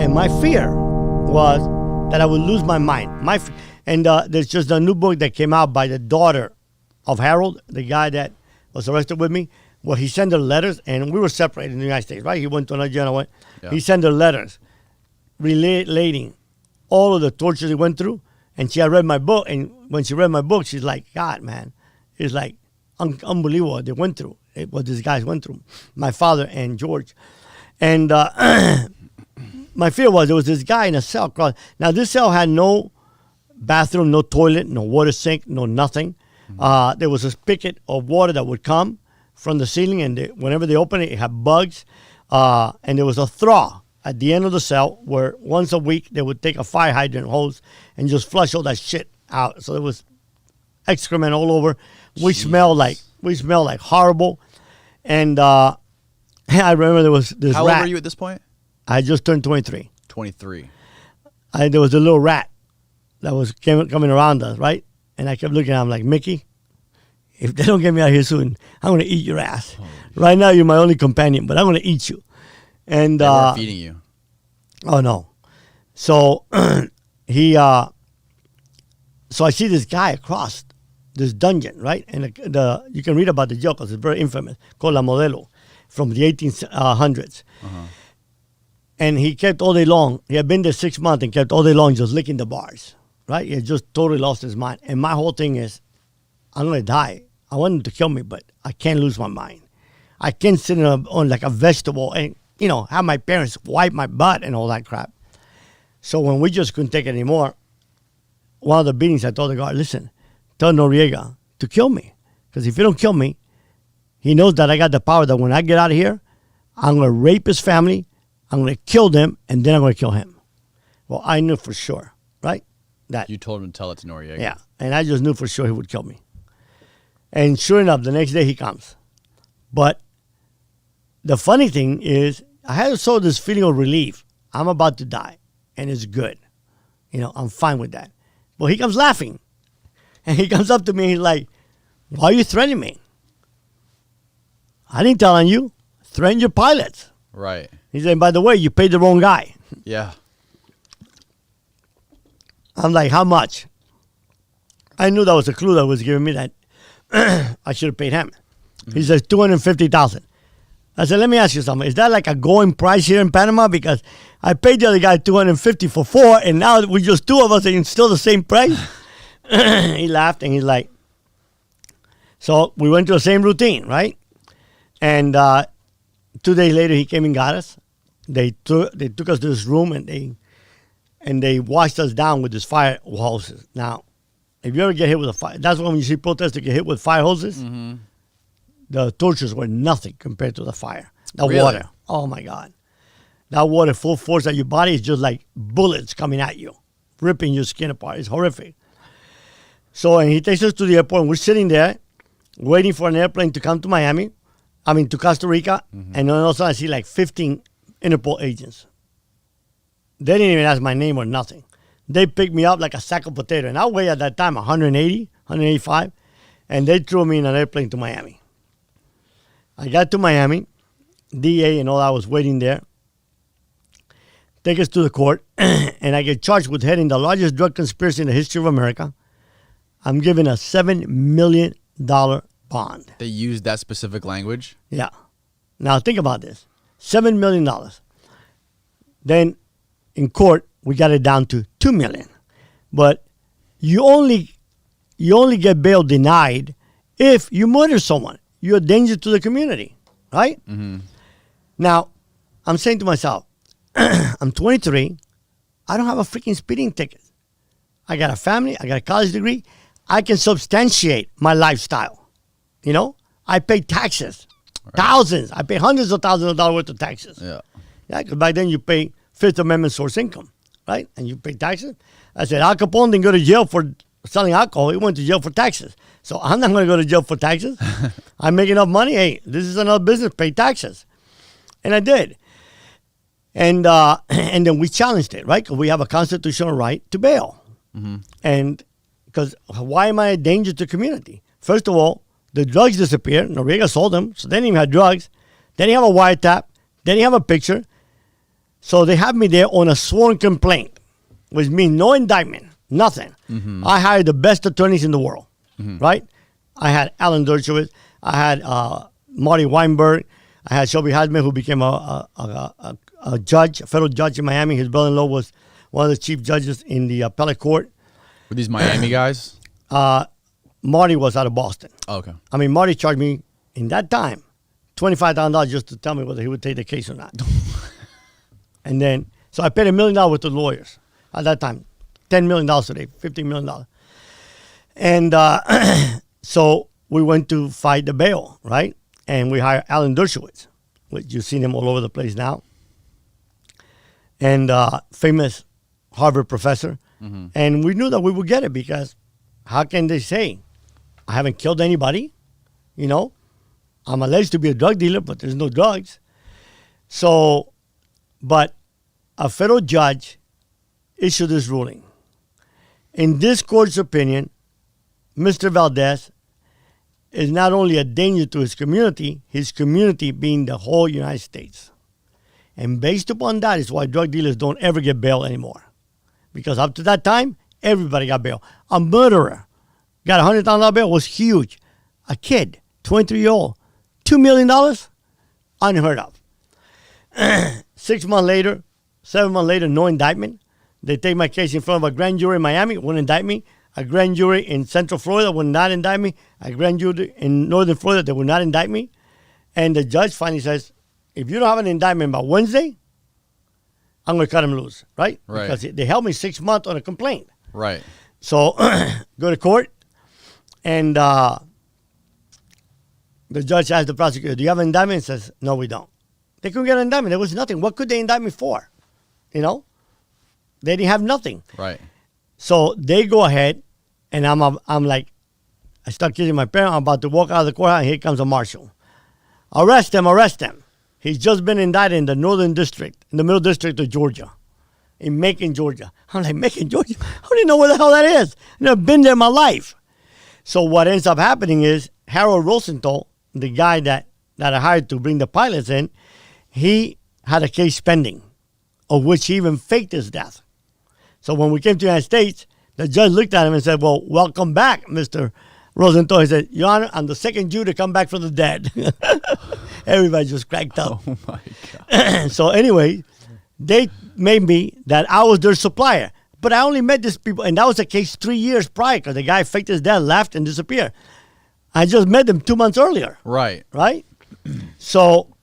And my fear was that I would lose my mind. There's just a new book that came out by the daughter of Harold, the guy that was arrested with me. Well, he sent her letters, and we were separated in the United States, right? He went to another jail. Yeah. He sent her letters relating all of the tortures he went through. And she had read my book, and when she read my book, she's like, God, man, it's like unbelievable what they went through, what these guys went through, my father and George. And my fear was there was this guy in a cell. Now, this cell had no bathroom, no toilet, no water sink, no nothing. There was a spigot of water that would come from the ceiling, and whenever they opened it, it had bugs. And there was a trough at the end of the cell where once a week they would take a fire hydrant hose and just flush all that shit out. So there was excrement all over. We smelled like horrible. And I remember there was this How rat. old were you at this point? I just turned 23. 23. There was a little rat that was coming around us, right? And I kept looking at him like, Mickey, if they don't get me out here soon, I'm going to eat your ass. Right now, you're my only companion, but I'm going to eat you. And they weren't feeding you. Oh, no. So so I see this guy across this dungeon, right? And you can read about the jail because it's very infamous, called La Modelo, from the 1800s. And he kept all day long. He had been there 6 months and kept all day long just licking the bars, right? He had just totally lost his mind. And my whole thing is, I'm going to die. I want him to kill me, but I can't lose my mind. I can't sit on like a vegetable and, have my parents wipe my butt and all that crap. So when we just couldn't take it anymore, one of the beatings, I told the guard, listen, tell Noriega to kill me. Because if you don't kill me, he knows that I got the power that when I get out of here, I'm going to rape his family, I'm going to kill them, and then I'm going to kill him. Well, I knew for sure, right? That you told him to tell it to Noriega. Yeah, and I just knew for sure he would kill me. And sure enough, the next day he comes. But the funny thing is, I had sort of this feeling of relief. I'm about to die, and it's good. I'm fine with that. But he comes laughing. And he comes up to me and he's like, why are you threatening me? I didn't tell on you. Threaten your pilots. Right. He said, by the way, you paid the wrong guy. Yeah. I'm like, how much? I knew that was a clue that was giving me that I should have paid him. He says, $250,000. I said, let me ask you something. Is that like a going price here in Panama? Because I paid the other guy $250 for 4, and now we just 2 of us, and it's still the same price. He laughed, and he's like, so we went to the same routine, right? And 2 days later, he came and got us. They took us to this room, and they washed us down with this fire hoses. Now, if you ever get hit with a fire, that's when you see protesters get hit with fire hoses. Mm-hmm. The tortures were nothing compared to the fire. The water. Oh, my God. That water full force at your body is just like bullets coming at you, ripping your skin apart. It's horrific. So, and he takes us to the airport, and we're sitting there waiting for an airplane to come to to Costa Rica, and then all of a sudden I see like 15 Interpol agents. They didn't even ask my name or nothing. They picked me up like a sack of potato, and I weighed at that time 180, 185, and they threw me in an airplane to Miami. I got to Miami, DA and all that was waiting there. Take us to the court, and I get charged with heading the largest drug conspiracy in the history of America. I'm given a $7 million bond. They used that specific language? Yeah. Now think about this. $7 million. Then in court, we got it down to $2 million. But you only get bail denied if you murder someone. You're a danger to the community, right? Mm-hmm. Now, I'm saying to myself, I'm 23. I don't have a freaking speeding ticket. I got a family. I got a college degree. I can substantiate my lifestyle. I pay taxes, thousands. I pay hundreds of thousands of dollars worth of taxes. Yeah, because by then you pay Fifth Amendment source income, right? And you pay taxes. I said, Al Capone didn't go to jail for selling alcohol. He went to jail for taxes. So I'm not going to go to jail for taxes. I make enough money. Hey, this is another business. Pay taxes. And I did. And then we challenged it, right? Because we have a constitutional right to bail. Mm-hmm. And because why am I a danger to the community? First of all, the drugs disappeared. Noriega sold them. So they didn't even have drugs. Then you have a wiretap. Then you have a picture. So they have me there on a sworn complaint, which means no indictment, nothing. I hired the best attorneys in the world, right? I had Alan Dershowitz. I had Marty Weinberg. I had Shelby Heisman, who became a judge, a federal judge in Miami. His brother-in-law was one of the chief judges in the appellate court. Were these Miami guys? Marty was out of Boston. Oh, okay. I mean, Marty charged me in that time $25,000 just to tell me whether he would take the case or not. And then, so I paid $1 million with the lawyers at that time. $10 million today, $15 million. And so we went to fight the bail, right? And we hired Alan Dershowitz, which you've seen him all over the place now. And famous Harvard professor. And we knew that we would get it because how can they say, I haven't killed anybody, you know? I'm alleged to be a drug dealer, but there's no drugs. So, but a federal judge issued this ruling. In this court's opinion, Mr. Valdes is not only a danger to his community being the whole United States. And based upon that is why drug dealers don't ever get bail anymore. Because up to that time, everybody got bail. A murderer got $100,000 bail, was huge. A kid, 23-year-old, $2 million, unheard of. 6 months later, 7 months later, no indictment. They take my case in front of a grand jury in Miami, wouldn't indict me. A grand jury in Central Florida would not indict me. A grand jury in Northern Florida, they would not indict me. And the judge finally says, if you don't have an indictment by Wednesday, I'm going to cut him loose, right? Because they held me 6 months on a complaint. Right. So go to court, and the judge asked the prosecutor, do you have an indictment? He says, no, we don't. They couldn't get an indictment. There was nothing. What could they indict me for? You know? They didn't have nothing. Right. So they go ahead, and I'm like, I start kissing my parents. I'm about to walk out of the courthouse, and here comes a marshal. Arrest him, arrest him. He's just been indicted in the Northern District, in the Middle District of Georgia, in Macon, Georgia. I'm like, Macon, Georgia? I don't even know where the hell that is. I've never been there in my life. So what ends up happening is Harold Rosenthal, the guy that I hired to bring the pilots in, he had a case pending, of which he even faked his death. So when we came to the United States, the judge looked at him and said, well, welcome back, Mr. Rosenthal. He said, Your Honor, I'm the second Jew to come back from the dead. Everybody just cracked up. Oh, my God. So anyway, they made me that I was their supplier. But I only met these people, and that was the case 3 years prior, because the guy faked his death, left, and disappeared. I just met them 2 months earlier. Right. Right? So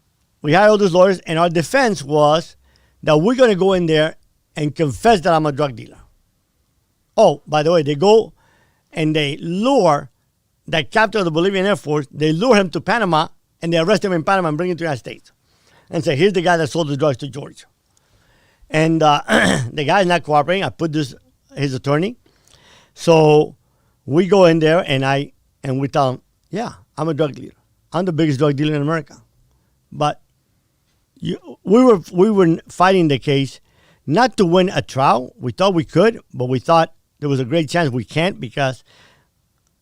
we hired all these lawyers, and our defense was that we're going to go in there and confess that I'm a drug dealer. Oh, by the way, they go and they lure that captain of the Bolivian Air Force, they lure him to Panama, and they arrest him in Panama and bring him to the United States. And say, here's the guy that sold the drugs to George. And the guy's not cooperating. I put his attorney. So we go in there, and we tell him, yeah, I'm a drug dealer. I'm the biggest drug dealer in America. But we were fighting the case not to win a trial. We thought we could, but we thought there was a great chance we can't, because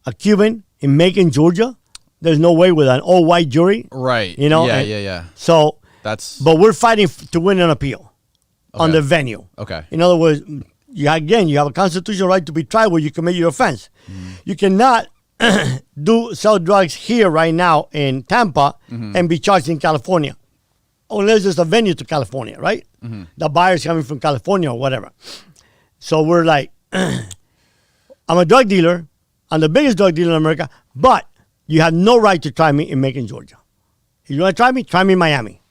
a Cuban in Macon, Georgia, there's no way with an all-white jury. Right. You know? Yeah. So, but we're fighting to win an appeal on the venue. Okay. In other words, you have a constitutional right to be tried where you commit your offense. You cannot sell drugs here right now in Tampa and be charged in California, unless there's a venue to California, right? The buyer's coming from California or whatever. So we're like, I'm a drug dealer. I'm the biggest drug dealer in America, but you have no right to try me in Macon, Georgia. If you want to try me in Miami.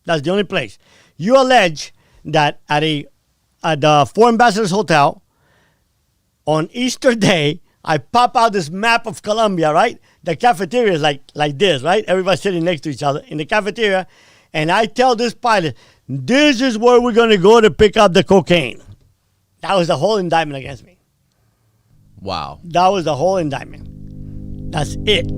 That's the only place. You allege that at the Foreign Ambassador's Hotel on Easter Day, I pop out this map of Colombia, right? The cafeteria is like this, right? Everybody sitting next to each other in the cafeteria. And I tell this pilot, this is where we're going to go to pick up the cocaine. That was the whole indictment against me. Wow. That was the whole indictment. That's it.